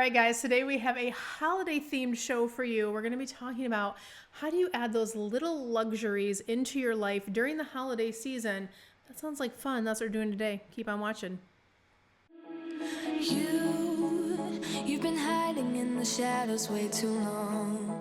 right, guys, today we have a holiday themed show for you. We're going to be talking about how do you add those little luxuries into your life during the holiday season. That sounds like fun. That's what we're doing today. Keep on watching. You've been hiding in the shadows way too long.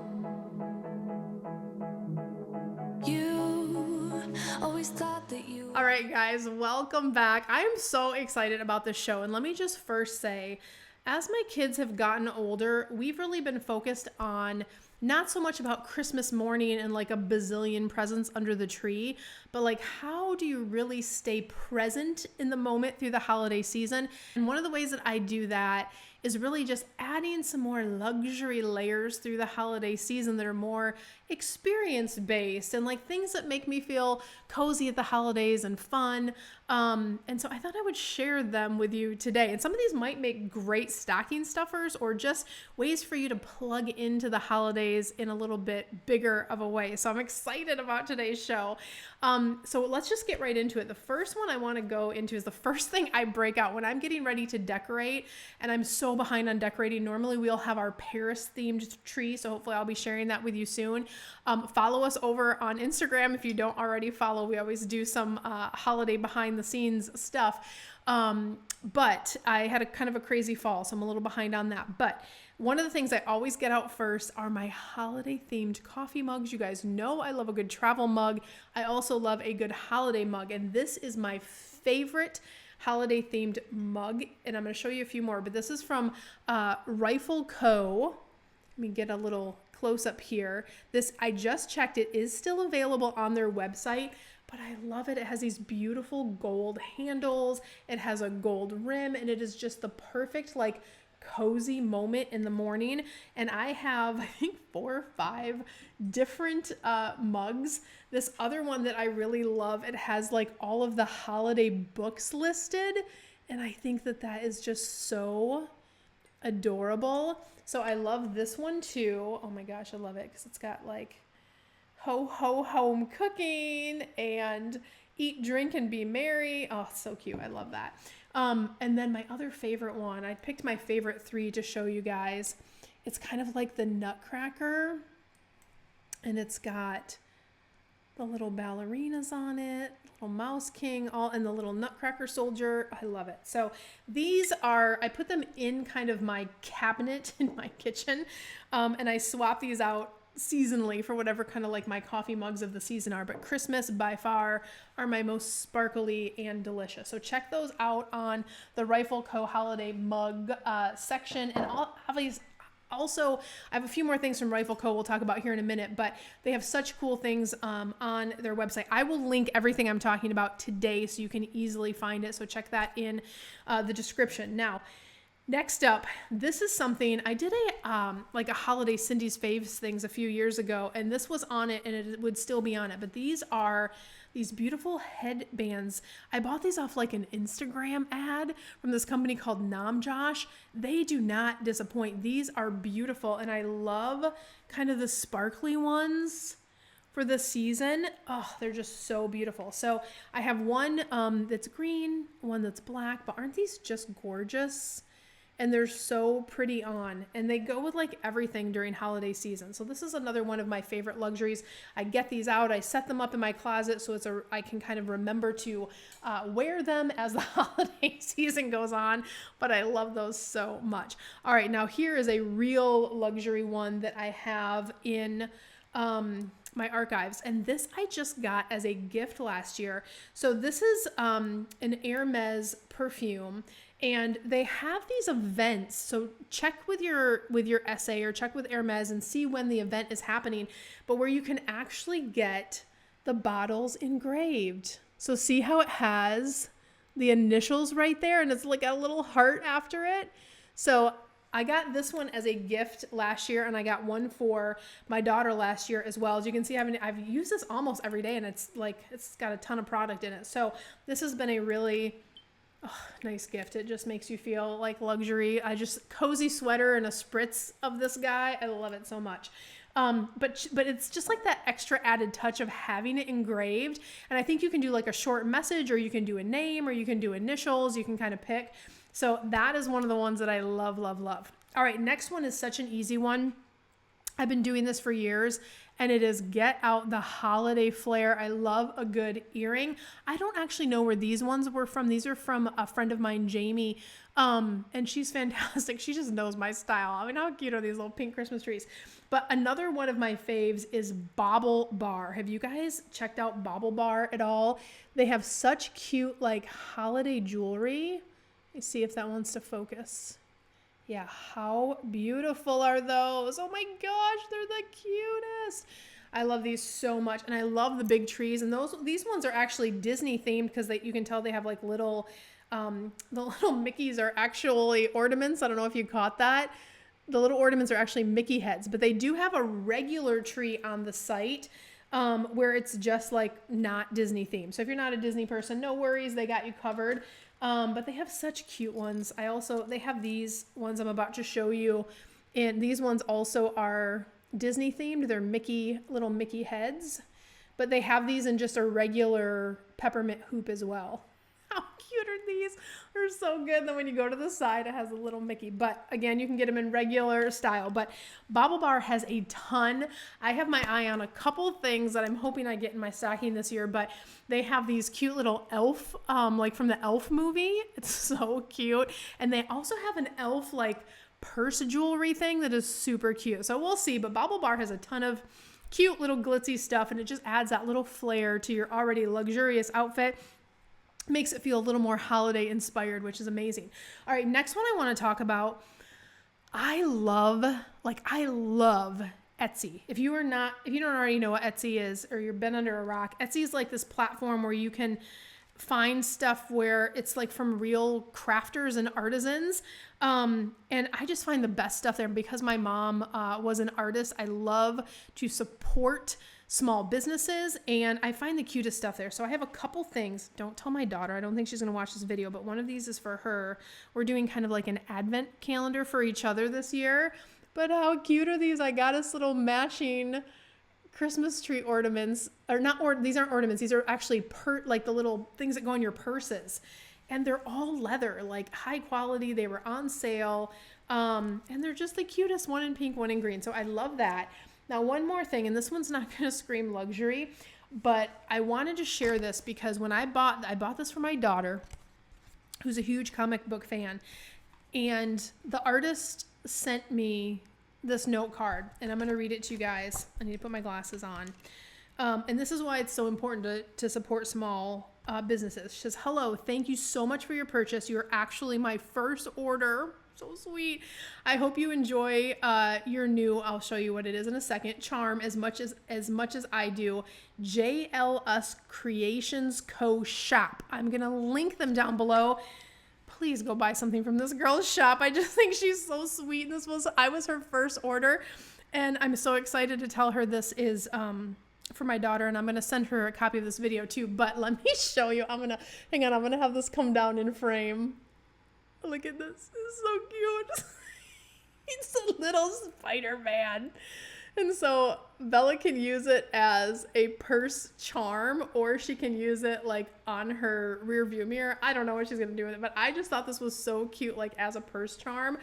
You always thought that you... All right, guys, welcome back. I am so excited about this show. And let me just first say, as my kids have gotten older, we've really been focused on not so much about Christmas morning and like a bazillion presents under the tree, but like how do you really stay present in the moment through the holiday season? And one of the ways that I do that is really just adding some more luxury layers through the holiday season that are more experience based and like things that make me feel cozy at the holidays and fun. And so I thought I would share them with you today. And some of these might make great stocking stuffers or just ways for you to plug into the holidays in a little bit bigger of a way. So I'm excited about today's show. So let's just get right into it. The first one I want to go into is the first thing I break out when I'm getting ready to decorate, and I'm so behind on decorating. Normally we'll have our Paris themed tree, so hopefully I'll be sharing that with you soon. Follow us over on Instagram if you don't already follow. We always do some holiday behind the scenes stuff. But I had a kind of a crazy fall, so I'm a little behind on that. But one of the things I always get out first are my holiday themed coffee mugs. You guys know I love a good travel mug. I also love a good holiday mug, and this is my favorite holiday themed mug. And I'm going to show you a few more, but this is from Rifle Co. Let me get a little close up here. This, I just checked, it is still available on their website, but I love it. It has these beautiful gold handles. It has a gold rim, and it is just the perfect like cozy moment in the morning. And I have, I think, 4 or 5 different mugs. This other one that I really love, it has like all of the holiday books listed. And I think that that is just so adorable. So I love this one too. Oh my gosh, I love it because it's got like ho ho home cooking and eat, drink, and be merry. Oh, it's so cute. I love that. And then my other favorite one, I picked my favorite 3 to show you guys. It's kind of like the Nutcracker, and it's got the little ballerinas on it, little Mouse King, all, and the little Nutcracker soldier. I love it. So these are, I put them in kind of my cabinet in my kitchen, and I swap these out seasonally for whatever kind of like my coffee mugs of the season are, but Christmas by far are my most sparkly and delicious. So check those out on the Rifle Co. holiday mug section. And also, I have a few more things from Rifle Co. we'll talk about here in a minute, but they have such cool things on their website. I will link everything I'm talking about today so you can easily find it. So check that in the description. Now, next up, this is something I did like a holiday Cindy's Faves things a few years ago, and this was on it and it would still be on it. But these are these beautiful headbands. I bought these off like an Instagram ad from this company called Nam Josh. They do not disappoint. These are beautiful, and I love kind of the sparkly ones for the season. Oh, they're just so beautiful. So I have one that's green, one that's black, but aren't these just gorgeous? And they're so pretty on, and they go with like everything during holiday season. So this is another one of my favorite luxuries. I get these out, I set them up in my closet so I can kind of remember to wear them as the holiday season goes on, but I love those so much. All right, now here is a real luxury one that I have in my archives, and this I just got as a gift last year. So this is an Hermes perfume, and they have these events. So check with your SA or check with Hermes and see when the event is happening, but where you can actually get the bottles engraved. So see how it has the initials right there, and it's like a little heart after it. So I got this one as a gift last year, and I got one for my daughter last year as well. As you can see, I've used this almost every day, and it's got a ton of product in it. So this has been a really nice gift. It just makes you feel like luxury. Cozy sweater and a spritz of this guy. I love it so much. But it's just like that extra added touch of having it engraved. And I think you can do like a short message, or you can do a name, or you can do initials. You can kind of pick. So that is one of the ones that I love, love, love. All right, next one is such an easy one. I've been doing this for years, and it is Get Out the Holiday Flair. I love a good earring. I don't actually know where these ones were from. These are from a friend of mine, Jamie, and she's fantastic. She just knows my style. I mean, how cute are these little pink Christmas trees? But another one of my faves is Bauble Bar. Have you guys checked out Bauble Bar at all? They have such cute, like, holiday jewelry. Let me see if that wants to focus. Yeah, how beautiful are those? Oh my gosh, they're the cutest. I love these so much, and I love the big trees. And these ones are actually Disney themed because you can tell they have like little, the little Mickeys are actually ornaments. I don't know if you caught that. The little ornaments are actually Mickey heads, but they do have a regular tree on the site where it's just like not Disney themed. So if you're not a Disney person, no worries, they got you covered. But they have such cute ones. They have these ones I'm about to show you. And these ones also are Disney themed. They're little Mickey heads. But they have these in just a regular peppermint hoop as well. How cute are these? They're so good. Then when you go to the side, it has a little Mickey. But again, you can get them in regular style. But Bauble Bar has a ton. I have my eye on a couple things that I'm hoping I get in my stocking this year. But they have these cute little elf, like from the Elf movie. It's so cute. And they also have an elf like purse jewelry thing that is super cute. So we'll see. But Bauble Bar has a ton of cute little glitzy stuff. And it just adds that little flair to your already luxurious outfit. Makes it feel a little more holiday inspired, which is amazing. All right, next one I want to talk about. I love Etsy. If you don't already know what Etsy is, or you've been under a rock, Etsy is like this platform where you can find stuff where it's like from real crafters and artisans. And I just find the best stuff there because my mom was an artist. I love to support small businesses, and I find the cutest stuff there. So I have a couple things. Don't tell my daughter. I don't think she's going to watch this video, but one of these is for her. We're doing kind of like an advent calendar for each other this year. But how cute are these? I got us little matching Christmas tree ornaments. These aren't ornaments. These are actually like the little things that go in your purses. And they're all leather, like high quality. They were on sale. And they're just the cutest, one in pink, one in green. So I love that. Now, one more thing, and this one's not going to scream luxury, but I wanted to share this because when I bought this for my daughter, who's a huge comic book fan, and the artist sent me this note card, and I'm going to read it to you guys. I need to put my glasses on. And this is why it's so important to support small businesses. She says, "Hello, thank you so much for your purchase. You're actually my first order." So sweet. I hope you enjoy your new, I'll show you what it is in a second, charm as much as I do. JLS Creations Co. shop. I'm going to link them down below. Please go buy something from this girl's shop. I just think she's so sweet. And I was her first order, and I'm so excited to tell her this is for my daughter, and I'm going to send her a copy of this video too. But let me show you. I'm going to have this come down in frame. Look at this. It's so cute. It's a little Spider-Man. And so Bella can use it as a purse charm, or she can use it like on her rear view mirror. I don't know what she's going to do with it, but I just thought this was so cute, like as a purse charm.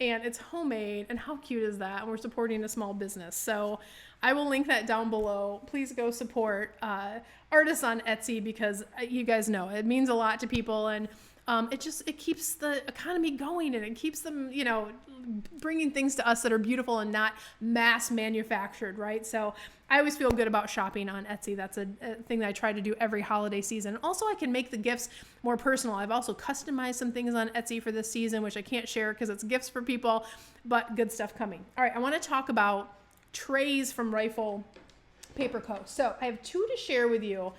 And it's homemade. And how cute is that? And we're supporting a small business. So I will link that down below. Please go support artists on Etsy because you guys know it means a lot to people. And it keeps the economy going, and it keeps them, bringing things to us that are beautiful and not mass manufactured, right? So I always feel good about shopping on Etsy. That's a thing that I try to do every holiday season. Also, I can make the gifts more personal. I've also customized some things on Etsy for this season, which I can't share because it's gifts for people, but good stuff coming. All right, I want to talk about trays from Rifle Paper Co. So I have two to share with you.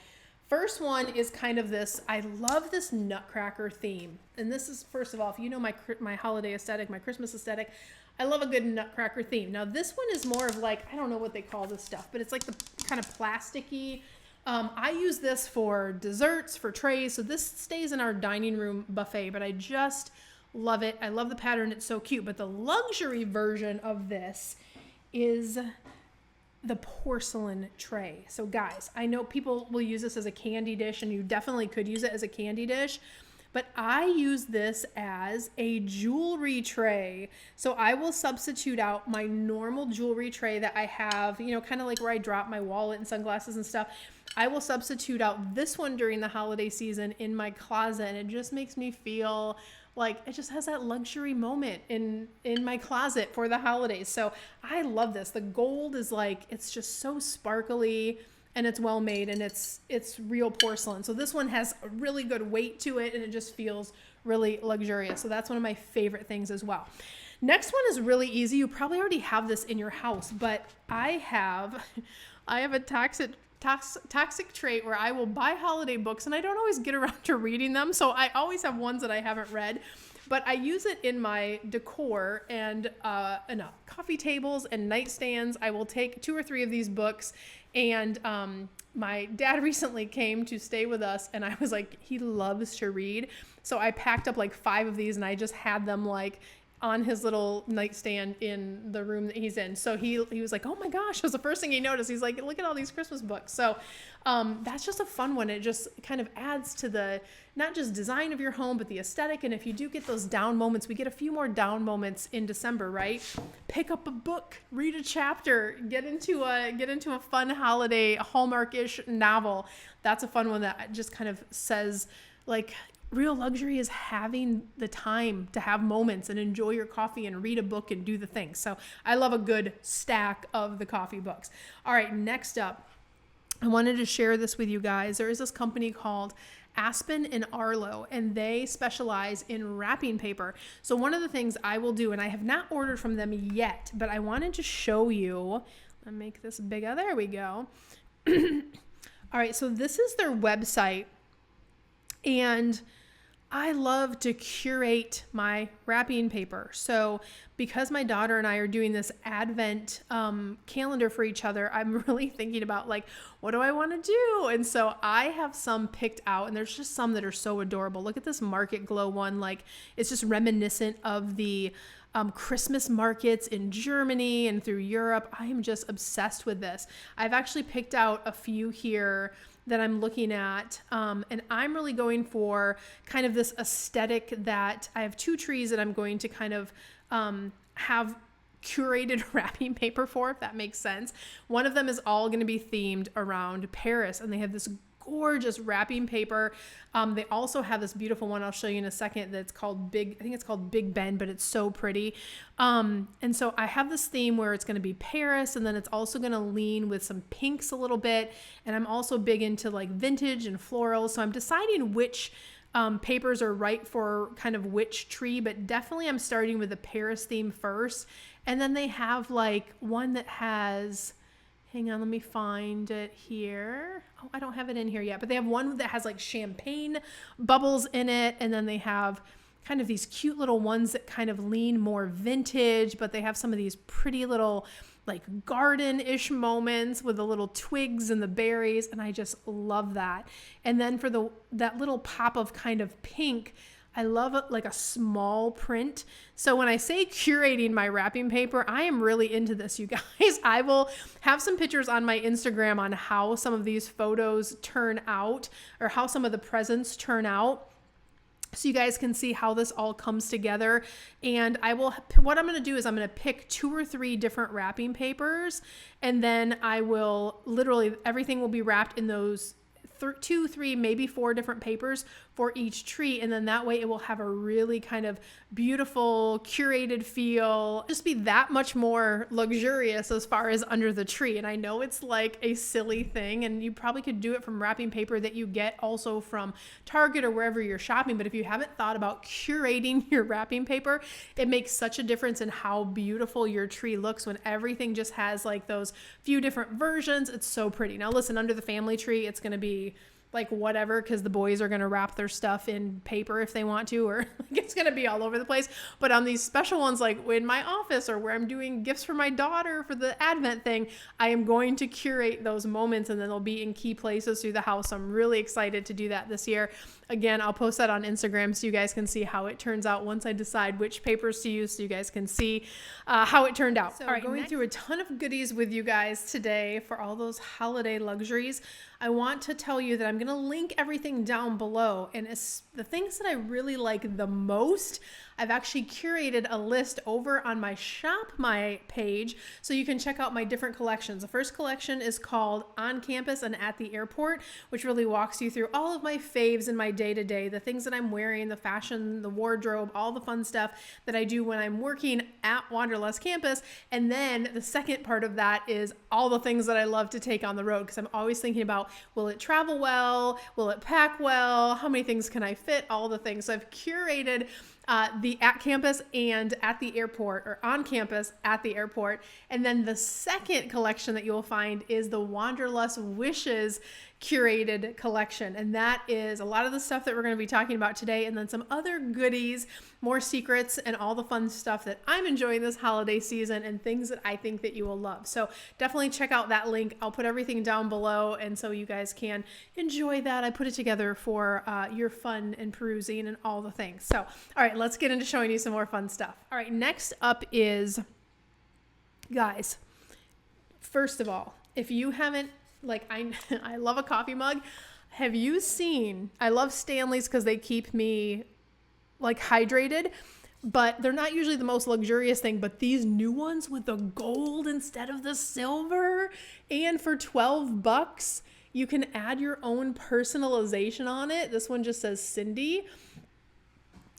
First one is kind of this, I love this Nutcracker theme. And this is, first of all, if you know my holiday aesthetic, my Christmas aesthetic, I love a good Nutcracker theme. Now this one is more of like, I don't know what they call this stuff, but it's like the kind of plasticky. I use this for desserts, for trays. So this stays in our dining room buffet, but I just love it. I love the pattern. It's so cute. But the luxury version of this is the porcelain tray. So guys, I know people will use this as a candy dish, and you definitely could use it as a candy dish, but I use this as a jewelry tray. So I will substitute out my normal jewelry tray that I have, kind of like where I drop my wallet and sunglasses and stuff. I will substitute out this one during the holiday season in my closet, and it just makes me feel like it just has that luxury moment in my closet for the holidays. So I love this. The gold is like, it's just so sparkly and it's well made, and it's real porcelain. So this one has a really good weight to it, and it just feels really luxurious. So that's one of my favorite things as well. Next one is really easy. You probably already have this in your house, but I have a toxic trait where I will buy holiday books and I don't always get around to reading them. So I always have ones that I haven't read, but I use it in my decor and coffee tables and nightstands. I will take 2 or 3 of these books, and my dad recently came to stay with us, and I was like, he loves to read. So I packed up like 5 of these, and I just had them like on his little nightstand in the room that he's in. So he was like, oh my gosh, it was the first thing he noticed. He's like, look at all these Christmas books. So that's just a fun one. It just kind of adds to the, not just design of your home, but the aesthetic. And if you do get those down moments, we get a few more down moments in December, right? Pick up a book, read a chapter, get into a fun holiday Hallmark-ish novel. That's a fun one that just kind of says like, real luxury is having the time to have moments and enjoy your coffee and read a book and do the things. So I love a good stack of the coffee books. All right, next up, I wanted to share this with you guys. There is this company called Aspen and Arlo, and they specialize in wrapping paper. So one of the things I will do, and I have not ordered from them yet, but I wanted to show you, I'll make this bigger. There we go. All right, so this is their website, and I love to curate my wrapping paper. So because my daughter and I are doing this Advent calendar for each other, I'm really thinking about like, what do I want to do? And so I have some picked out, and there's just some that are so adorable. Look at this Market Glow one. Like, it's just reminiscent of the Christmas markets in Germany and through Europe. I am just obsessed with this. I've actually picked out a few here that I'm looking at, and I'm really going for kind of this aesthetic that I have 2 trees that I'm going to kind of have curated wrapping paper for, if that makes sense. One of them is all going to be themed around Paris, and they have this gorgeous wrapping paper. They also have this beautiful one I'll show you in a second that's called I think it's called Big Ben, but it's so pretty. And so I have this theme where it's going to be Paris, and then it's also going to lean with some pinks a little bit. And I'm also big into like vintage and floral. So I'm deciding which papers are right for kind of which tree, but definitely I'm starting with the Paris theme first. And then they have like one that has, hang on, let me find it here. Oh, I don't have it in here yet, but they have one that has like champagne bubbles in it. And then they have kind of these cute little ones that kind of lean more vintage, but they have some of these pretty little like garden-ish moments with the little twigs and the berries. And I just love that. And then for that little pop of kind of pink, I love it, like a small print. So when I say curating my wrapping paper, I am really into this, you guys. I will have some pictures on my Instagram on how some of these photos turn out, or how some of the presents turn out, so you guys can see how this all comes together. And what I'm going to do is I'm going to pick 2 or 3 different wrapping papers, and then I will literally, everything will be wrapped in those 2, 3, maybe 4 different papers for each tree. And then that way it will have a really kind of beautiful curated feel, just be that much more luxurious as far as under the tree. And I know it's like a silly thing, and you probably could do it from wrapping paper that you get also from Target or wherever you're shopping. But if you haven't thought about curating your wrapping paper, it makes such a difference in how beautiful your tree looks when everything just has like those few different versions. It's so pretty. Now listen, under the family tree, it's going to be like whatever, because the boys are going to wrap their stuff in paper if they want to, or like it's going to be all over the place. But on these special ones, like in my office or where I'm doing gifts for my daughter for the Advent thing, I am going to curate those moments, and then they'll be in key places through the house. I'm really excited to do that this year. Again, I'll post that on Instagram so you guys can see how it turns out once I decide which papers to use, so you guys can see how it turned out. So all right, going through a ton of goodies with you guys today for all those holiday luxuries. I want to tell you that I'm going to link everything down below. And it's the things that I really like the most, I've actually curated a list over on my Shop My page so you can check out my different collections. The first collection is called On Campus and at the Airport, which really walks you through all of my faves in my day-to-day, the things that I'm wearing, the fashion, the wardrobe, all the fun stuff that I do when I'm working at Wanderlust Campus. And then the second part of that is all the things that I love to take on the road, because I'm always thinking about, will it travel well? Will it pack well? How many things can I fit? All the things. So I've curated the at campus and at the airport, or on campus at the airport. And then the second collection that you'll find is the Wanderlust Wishes curated collection. And that is a lot of the stuff that we're going to be talking about today, and then some other goodies, more secrets, and all the fun stuff that I'm enjoying this holiday season, and things that I think that you will love. So definitely check out that link. I'll put everything down below, and so you guys can enjoy that. I put it together for your fun and perusing and all the things. So, all right, let's get into showing you some more fun stuff. All right, next up is, guys, first of all, if you haven't, I love a coffee mug. Have you seen, I love Stanley's because they keep me hydrated, but they're not usually the most luxurious thing, but these new ones with the gold instead of the silver, and for $12, you can add your own personalization on it. This one just says Cindy.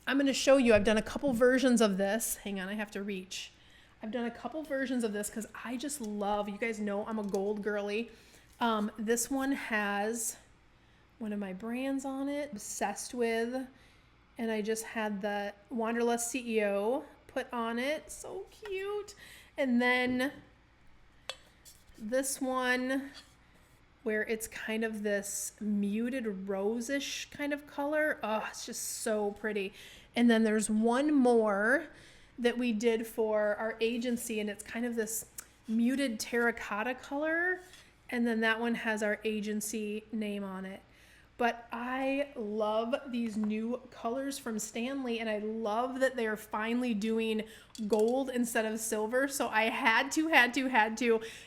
I'm going to show you, I've done a couple versions of this. Hang on, I have to reach. I've done a couple versions of this because I just love, you guys know I'm a gold girly. This one has one of my brands on it, obsessed with, and I just had the Wanderlust CEO put on it. So cute. And then this one where it's kind of this muted rose-ish kind of color. Oh, it's just so pretty. And then there's one more that we did for our agency, and it's kind of this muted terracotta color. And then that one has our agency name on it. But I love these new colors from Stanley, and I love that they're finally doing gold instead of silver. So I had to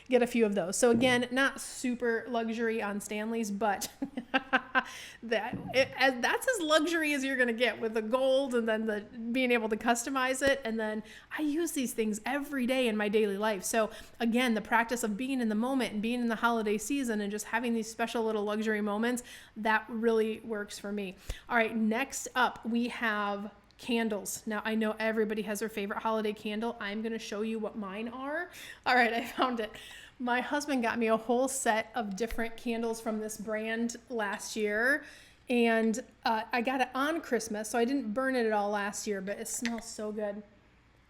get a few of those. So again, not super luxury on Stanley's, but that's as luxury as you're going to get with the gold, and then the being able to customize it. And then I use these things every day in my daily life. So again, the practice of being in the moment and being in the holiday season and just having these special little luxury moments, that really works for me. All right, next up we have candles. Now I know everybody has their favorite holiday candle. I'm going to show you what mine are. All right, I found it. My husband got me a whole set of different candles from this brand last year, and I got it on Christmas, so I didn't burn it at all last year, but it smells so good.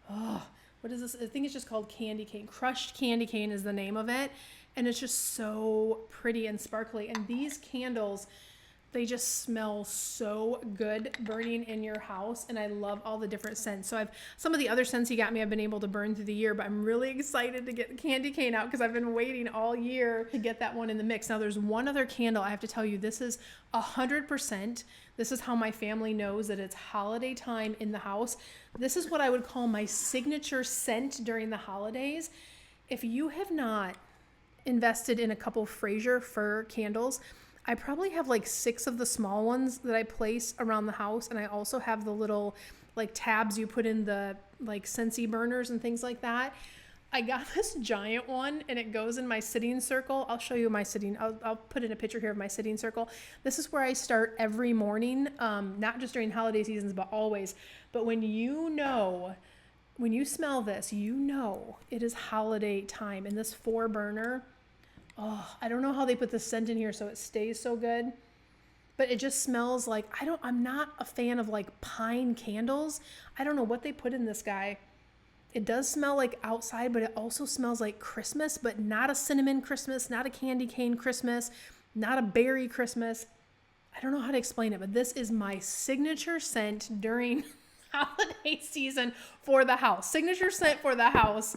Oh, what is this? I think it's just called candy cane. Crushed candy cane is the name of it, and it's just so pretty and sparkly. And these candles, they just smell so good burning in your house, and I love all the different scents. So some of the other scents he got me I've been able to burn through the year, but I'm really excited to get the candy cane out because I've been waiting all year to get that one in the mix. Now there's one other candle I have to tell you, this is 100%. This is how my family knows that it's holiday time in the house. This is what I would call my signature scent during the holidays. If you have not invested in a couple Fraser fir candles, I probably have 6 of the small ones that I place around the house. And I also have the little tabs you put in the Scentsy burners and things like that. I got this giant one, and it goes in my sitting circle. I'll show you my sitting. I'll put in a picture here of my sitting circle. This is where I start every morning, not just during holiday seasons, but always. But when you smell this, you know it is holiday time. And this 4-burner, oh, I don't know how they put the scent in here so it stays so good, but it just smells like, I'm not a fan of pine candles. I don't know what they put in this guy. It does smell like outside, but it also smells like Christmas, but not a cinnamon Christmas, not a candy cane Christmas, not a berry Christmas. I don't know how to explain it, but this is my signature scent during holiday season for the house. Signature scent for the house,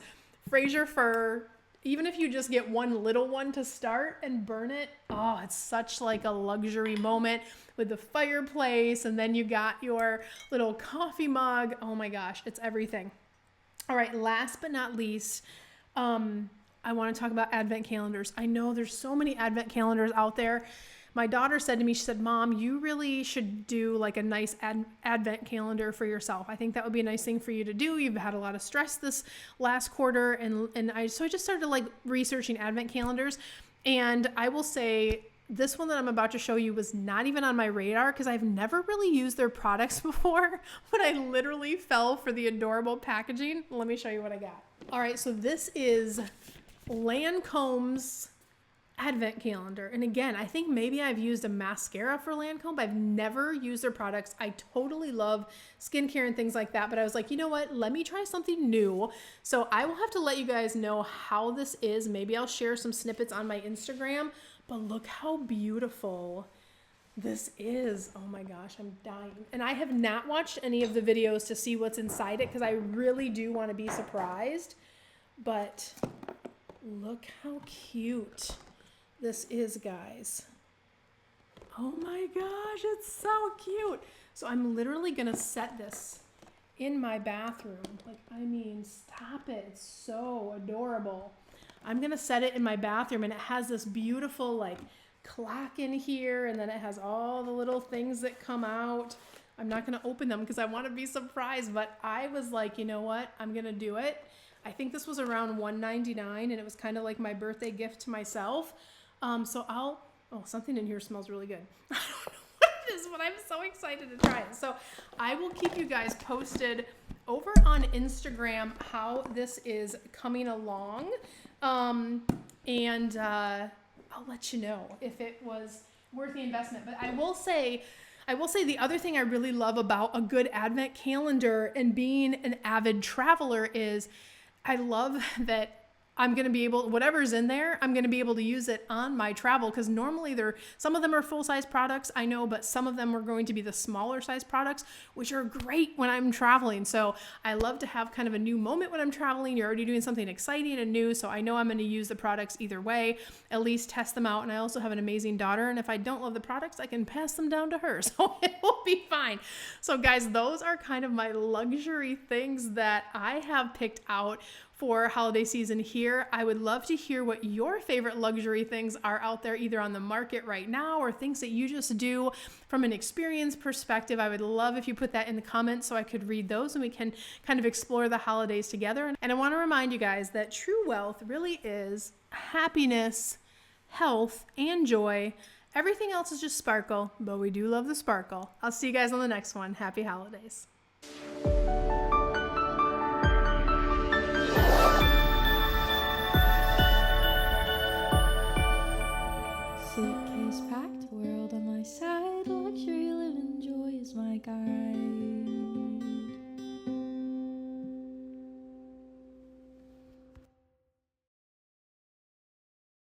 Fraser fir. Even if you just get one little one to start and burn it, oh, it's such a luxury moment with the fireplace, and then you got your little coffee mug. Oh my gosh, it's everything. All right, last but not least, I want to talk about advent calendars. I know there's so many advent calendars out there. my daughter said to me, she said, Mom, you really should do like a nice advent calendar for yourself. I think that would be a nice thing for you to do. You've had a lot of stress this last quarter. And I just started like researching advent calendars. And I will say this one that I'm about to show you was not even on my radar because I've never really used their products before, but I literally fell for the adorable packaging. Let me show you what I got. All right, so this is Lancome's advent calendar. And again, I think maybe I've used a mascara for Lancome, but I've never used their products. I totally love skincare and things like that, but I was like, you know what? Let me try something new. So I will have to let you guys know how this is. Maybe I'll share some snippets on my Instagram, but look how beautiful this is. Oh my gosh, I'm dying. And I have not watched any of the videos to see what's inside it because I really do want to be surprised, but look how cute this is, guys. Oh my gosh, it's so cute. So I'm literally gonna set this in my bathroom. Like, I mean, stop it. It's so adorable. I'm gonna set it in my bathroom, and it has this beautiful like clock in here, and then it has all the little things that come out. I'm not gonna open them because I want to be surprised, but I was like, you know what? I'm gonna do it. I think this was around $1.99, and it was kind of like my birthday gift to myself. So oh, something in here smells really good. I don't know what it is, but I'm so excited to try it. So I will keep you guys posted over on Instagram how this is coming along. And I'll let you know if it was worth the investment. But I will say the other thing I really love about a good advent calendar and being an avid traveler is I love that I'm going to be able, whatever's in there, I'm going to be able to use it on my travel, because normally some of them are full-size products, I know, but some of them are going to be the smaller size products, which are great when I'm traveling. So I love to have kind of a new moment when I'm traveling. You're already doing something exciting and new, so I know I'm going to use the products either way, at least test them out. And I also have an amazing daughter, and if I don't love the products, I can pass them down to her, so it will be fine. So guys, those are kind of my luxury things that I have picked out for holiday season here. I would love to hear what your favorite luxury things are out there, either on the market right now or things that you just do from an experience perspective. I would love if you put that in the comments so I could read those and we can kind of explore the holidays together. And I want to remind you guys that true wealth really is happiness, health, and joy. Everything else is just sparkle, but we do love the sparkle. I'll see you guys on the next one. Happy holidays.